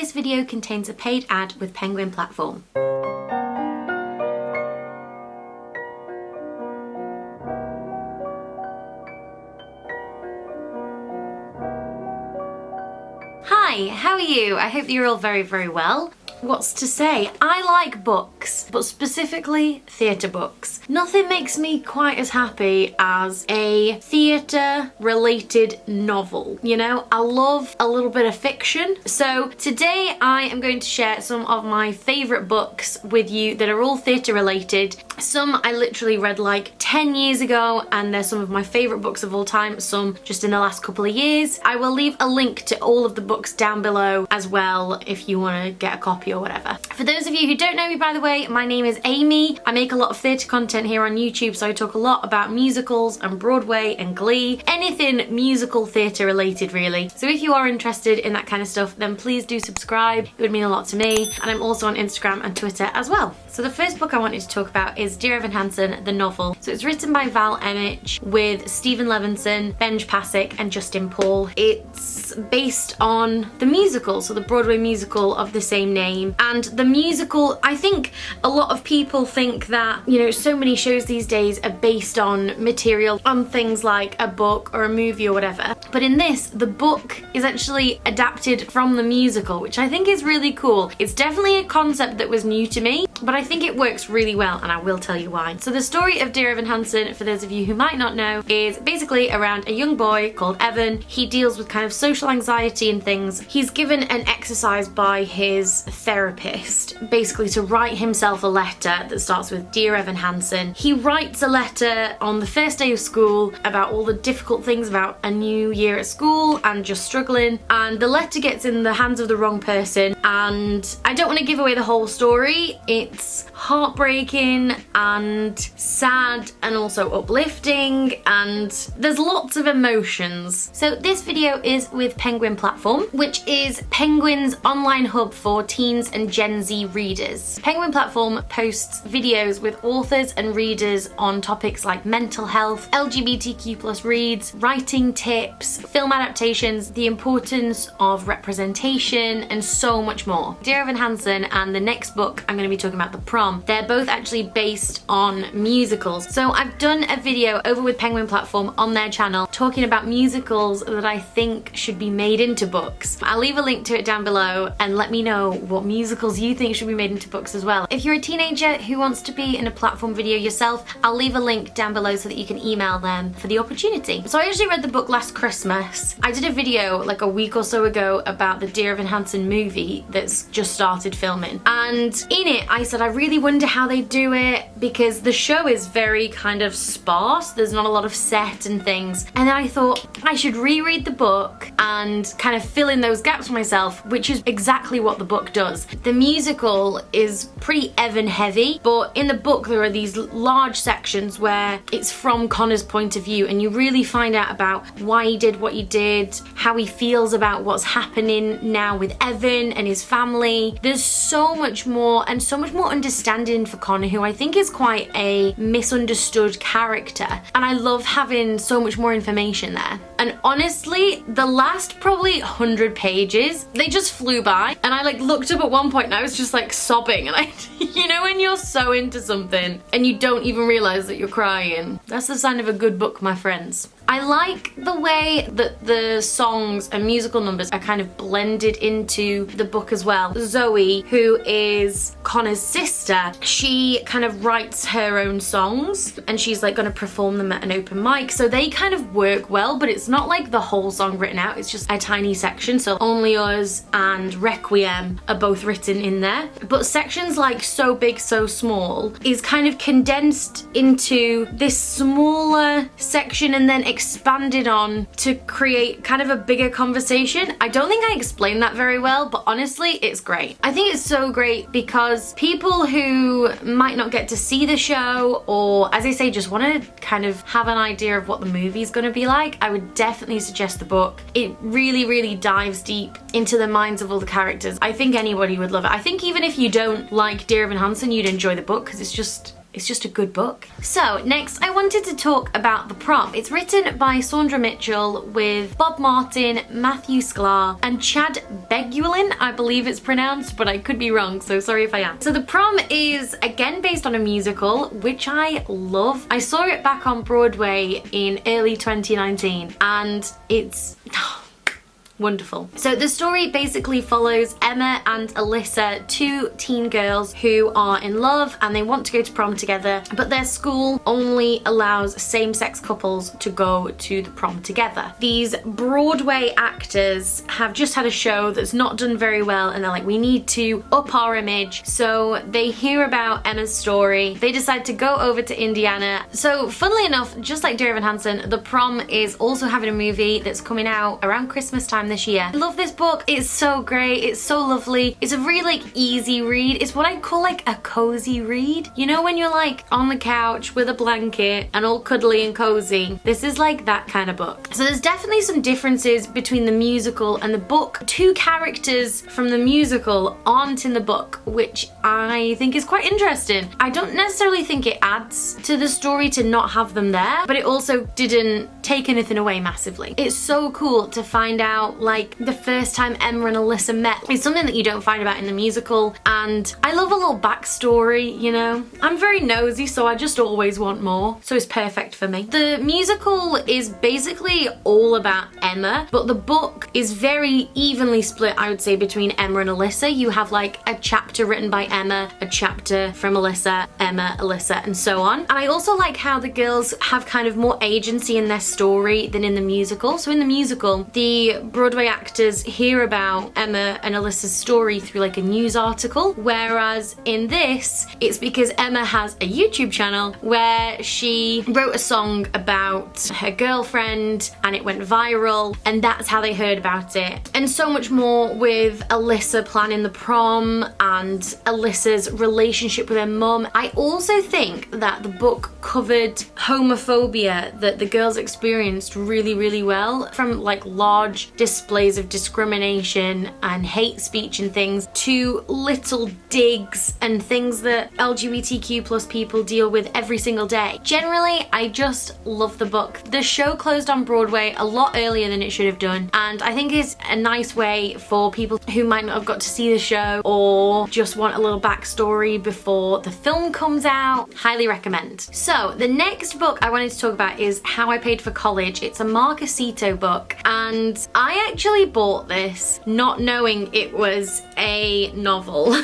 this video contains a paid ad with Penguin Platform. Hi, how are you? I hope you're all very, very well. What's to say? I like books, but specifically theatre books. Nothing makes me quite as happy as a theatre-related novel. You know, I love a little bit of fiction. So today I am going to share some of my favourite books with you that are all theatre-related. Some I literally read like 10 years ago, and they're some of my favourite books of all time, some just in the last couple of years. I will leave a link to all of the books down below as well if you want to get a copy or whatever. For those of you who don't know me, by the way, my name is Amy. I make a lot of theatre content here on YouTube, so I talk a lot about musicals and Broadway and Glee, anything musical theatre related really. So if you are interested in that kind of stuff, then please do subscribe. It would mean a lot to me. And I'm also on Instagram and Twitter as well. So the first book I wanted to talk about is Dear Evan Hansen, the novel. So it's written by Val Emmich with Stephen Levinson, Benj Pasek and Justin Paul. It's based on the musical, so the Broadway musical of the same name. And the musical, I think a lot of people think that, you know, so many shows these days are based on material, on things like a book or a movie or whatever. But in this, the book is actually adapted from the musical, which I think is really cool. It's definitely a concept that was new to me, but I think it works really well, and I will tell you why. So the story of Dear Evan Hansen, for those of you who might not know, is basically around a young boy called Evan. He deals with kind of social anxiety and things. He's given an exercise by his therapist, basically to write himself a letter that starts with Dear Evan Hansen. He writes a letter on the first day of school about all the difficult things about a new year at school and just struggling, and the letter gets in the hands of the wrong person, and I don't want to give away the whole story. It's heartbreaking and sad and also uplifting, and there's lots of emotions. So this video is with Penguin Platform, which is Penguin's online hub for teens and Gen Z readers. Penguin Platform posts videos with authors and readers on topics like mental health, LGBTQ+ reads, writing tips, film adaptations, the importance of representation, and so much more. Dear Evan Hansen and the next book I'm going to be talking about, the Prom, they're both actually based on musicals. So I've done a video over with Penguin Platform on their channel talking about musicals that I think should be made into books. I'll leave a link to it down below, and let me know what musicals you think should be made into books as well. If you're a teenager who wants to be in a platform video yourself, I'll leave a link down below so that you can email them for the opportunity. So I actually read the book last Christmas. I did a video like a week or so ago about the Dear Evan Hansen movie that's just started filming, and in it I said I really wonder how they do it, because the show is very kind of sparse. There's not a lot of set and things, and then I thought I should reread the book and kind of fill in those gaps for myself, which is exactly what the book does. The musical is pretty Evan heavy, but in the book there are these large sections where it's from Connor's point of view, and you really find out about why he did what he did, how he feels about what's happening now with Evan and his family. There's so much more, and so much more understanding for Connor, who I think is quite a misunderstood character, and I love having so much more information there. And honestly, the last probably 100 pages, they just flew by, and I like looked up at one point and I was just like sobbing, and I you know when you're so into something and you don't even realize that you're crying? That's the sign of a good book, my friends. I like the way that the songs and musical numbers are kind of blended into the book as well. Zoe, who is Connor's sister, she kind of writes her own songs, and she's like going to perform them at an open mic, so they kind of work well, but it's not like the whole song written out, it's just a tiny section. So Only Us and Requiem are both written in there, but sections like So Big So Small is kind of condensed into this smaller section and then expanded on to create kind of a bigger conversation. I don't think I explained that very well, but honestly, it's great. I think it's so great because people who might not get to see the show, or as I say, just want to kind of have an idea of what the movie's going to be like, I would definitely suggest the book. It really, really dives deep into the minds of all the characters. I think anybody would love it. I think even if you don't like Dear Evan Hansen, you'd enjoy the book because it's just it's just a good book. So next I wanted to talk about The Prom. It's written by Sandra Mitchell with Bob Martin, Matthew Sklar, and Chad Beguilin, I believe it's pronounced, but I could be wrong, so sorry if I am. So The Prom is again based on a musical, which I love. I saw it back on Broadway in early 2019, and it's wonderful. So the story basically follows Emma and Alyssa, two teen girls who are in love and they want to go to prom together, but their school only allows same-sex couples to go to the prom together. These Broadway actors have just had a show that's not done very well, and they're like, we need to up our image. So they hear about Emma's story. They decide to go over to Indiana. So funnily enough, just like Dear Evan Hansen, The Prom is also having a movie that's coming out around Christmas time this year. I love this book. It's so great. It's so lovely. It's a really like easy read. It's what I call like a cozy read. You know when you're like on the couch with a blanket and all cuddly and cozy? This is like that kind of book. So there's definitely some differences between the musical and the book. Two characters from the musical aren't in the book, which I think is quite interesting. I don't necessarily think it adds to the story to not have them there, but it also didn't take anything away massively. It's so cool to find out like the first time Emma and Alyssa met. It's something that you don't find about in the musical, and I love a little backstory, you know. I'm very nosy, so I just always want more, so it's perfect for me. The musical is basically all about Emma, but the book is very evenly split, I would say, between Emma and Alyssa. You have like a chapter written by Emma, a chapter from Alyssa, Emma, Alyssa, and so on. And I also like how the girls have kind of more agency in their story than in the musical. So in the musical, the Broadway actors hear about Emma and Alyssa's story through like a news article, whereas in this, it's because Emma has a YouTube channel where she wrote a song about her girlfriend and it went viral, and that's how they heard about it. And so much more with Alyssa planning the prom and Alyssa's relationship with her mum. I also think that the book covered homophobia that the girls experienced really, really well, from like large displays of discrimination and hate speech and things to little digs and things that LGBTQ plus people deal with every single day. Generally, I just love the book. The show closed on Broadway a lot earlier than it should have done, and I think it's a nice way for people who might not have got to see the show or just want a little backstory before the film comes out. Highly recommend. So the next book I wanted to talk about is How I Paid for College. It's a Marcus Ito book, and I actually bought this not knowing it was a novel.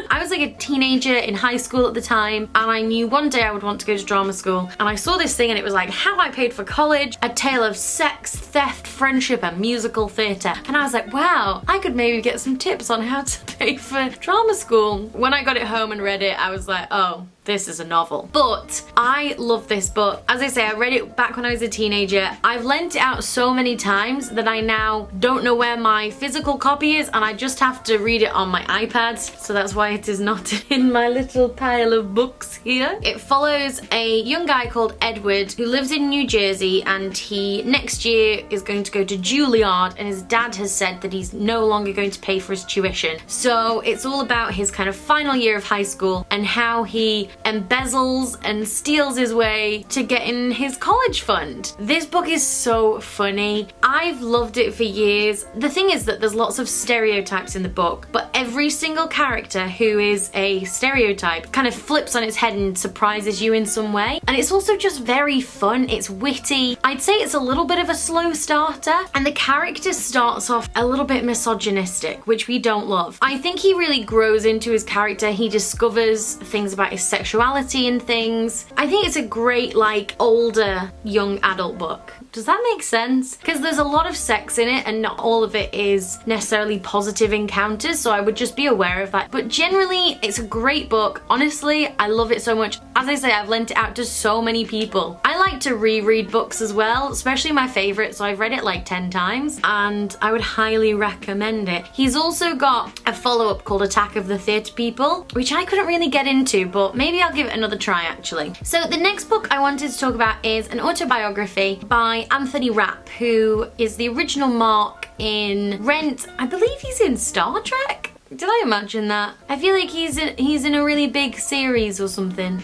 I was like a teenager in high school at the time, and I knew one day I would want to go to drama school, and I saw this thing and it was like How I Paid for College, a tale of sex, theft, friendship and musical theatre. And I was like, wow, I could maybe get some tips on how to pay for drama school. When I got it home and read it, I was like, oh, this is a novel. But I love this book. As I say, I read it back when I was a teenager. I've lent it out so many times that I now don't know where my physical copy is, and I just have to read it on my iPad. So that's why it is not in my little pile of books here. It follows a young guy called Edward who lives in New Jersey, and he next year is going to go to Juilliard, and his dad has said that he's no longer going to pay for his tuition. So it's all about his kind of final year of high school and how he embezzles and steals his way to getting his college fund. This book is so funny. I've loved it for years. The thing is that there's lots of stereotypes in the book, but every single character who is a stereotype kind of flips on its head and surprises you in some way. And it's also just very fun. It's witty. I'd say it's a little bit of a slow starter, and the character starts off a little bit misogynistic, which we don't love. I think he really grows into his character. He discovers things about his sexuality and things. I think it's a great like older young adult book. Does that make sense? Because there's a lot of sex in it and not all of it is necessarily positive encounters, so I would just be aware of that. But generally, it's a great book. Honestly, I love it so much. As I say, I've lent it out to so many people. I like to reread books as well, especially my favorite, so I've read it like 10 times and I would highly recommend it. He's also got a follow-up called Attack of the Theatre People, which I couldn't really get into, but maybe I'll give it another try actually. So the next book I wanted to talk about is an autobiography by Anthony Rapp, who is the original Mark in Rent. I believe he's in Star Trek? Did I imagine that? I feel like he's in a really big series or something.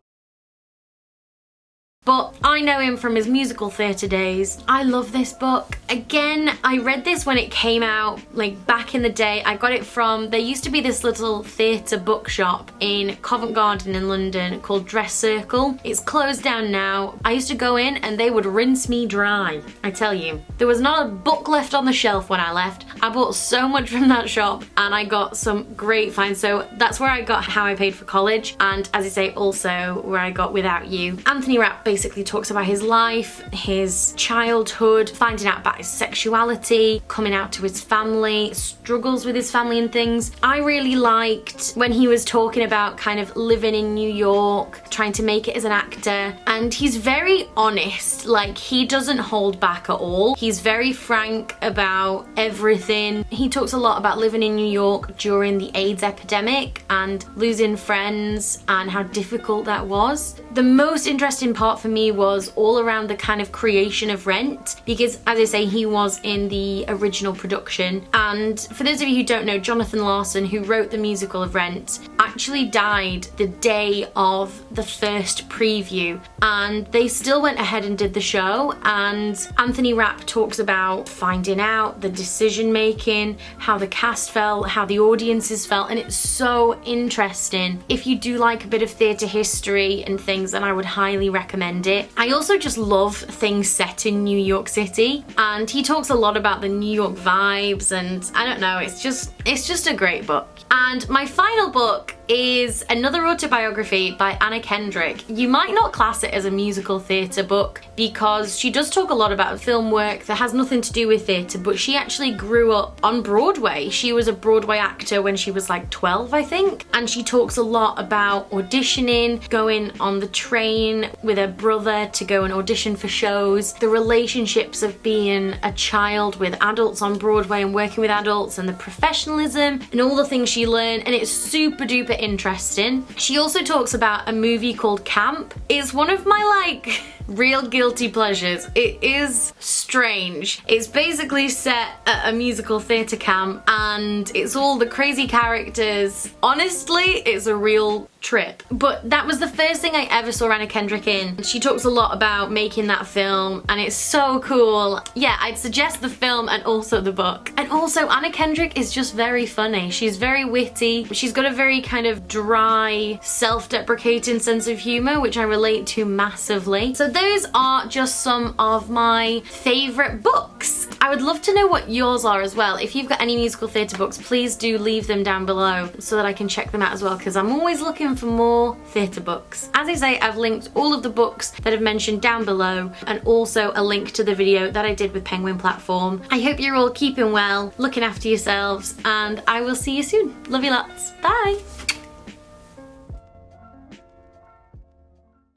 but I know him from his musical theatre days. I love this book. Again, I read this when it came out, like back in the day. I got it from, there used to be this little theatre bookshop in Covent Garden in London called Dress Circle. It's closed down now. I used to go in and they would rinse me dry. I tell you, there was not a book left on the shelf when I left. I bought so much from that shop and I got some great finds. So that's where I got How I Paid for College, and as I say, also where I got Without You. Anthony Rapp basically talks about his life, his childhood, finding out about his sexuality, coming out to his family, struggles with his family and things. I really liked when he was talking about kind of living in New York, trying to make it as an actor, and he's very honest. Like, he doesn't hold back at all. He's very frank about everything. He talks a lot about living in New York during the AIDS epidemic and losing friends and how difficult that was. The most interesting part for me was all around the kind of creation of Rent, because as I say, he was in the original production. And for those of you who don't know, Jonathan Larson, who wrote the musical of Rent, actually died the day of the first preview, and they still went ahead and did the show. And Anthony Rapp talks about finding out, the decision making, how the cast felt, how the audiences felt, and it's so interesting. If you do like a bit of theatre history and things, then I would highly recommend it. I also just love things set in New York City, and he talks a lot about the New York vibes, and I don't know, it's just a great book. And my final book is another autobiography by Anna Kendrick. You might not class it as a musical theatre book because she does talk a lot about film work that has nothing to do with theatre, but she actually grew up on Broadway. She was a Broadway actor when she was like 12, I think, and she talks a lot about auditioning, going on the train with her brother to go and audition for shows, the relationships of being a child with adults on Broadway and working with adults, and the professionalism and all the things she learned, and it's super duper interesting. She also talks about a movie called Camp. It's one of my like real guilty pleasures. It is strange. It's basically set at a musical theatre camp and it's all the crazy characters. Honestly, it's a real trip. But that was the first thing I ever saw Anna Kendrick in. She talks a lot about making that film and it's so cool. Yeah, I'd suggest the film and also the book. And also Anna Kendrick is just very funny. She's very witty. She's got a very kind of dry, self-deprecating sense of humor, which I relate to massively. So those are just some of my favorite books. I would love to know what yours are as well. If you've got any musical theatre books, please do leave them down below so that I can check them out as well, because I'm always looking for more theatre books. As I say, I've linked all of the books that I've mentioned down below and also a link to the video that I did with Penguin Platform. I hope you're all keeping well, looking after yourselves, and I will see you soon. Love you lots. Bye!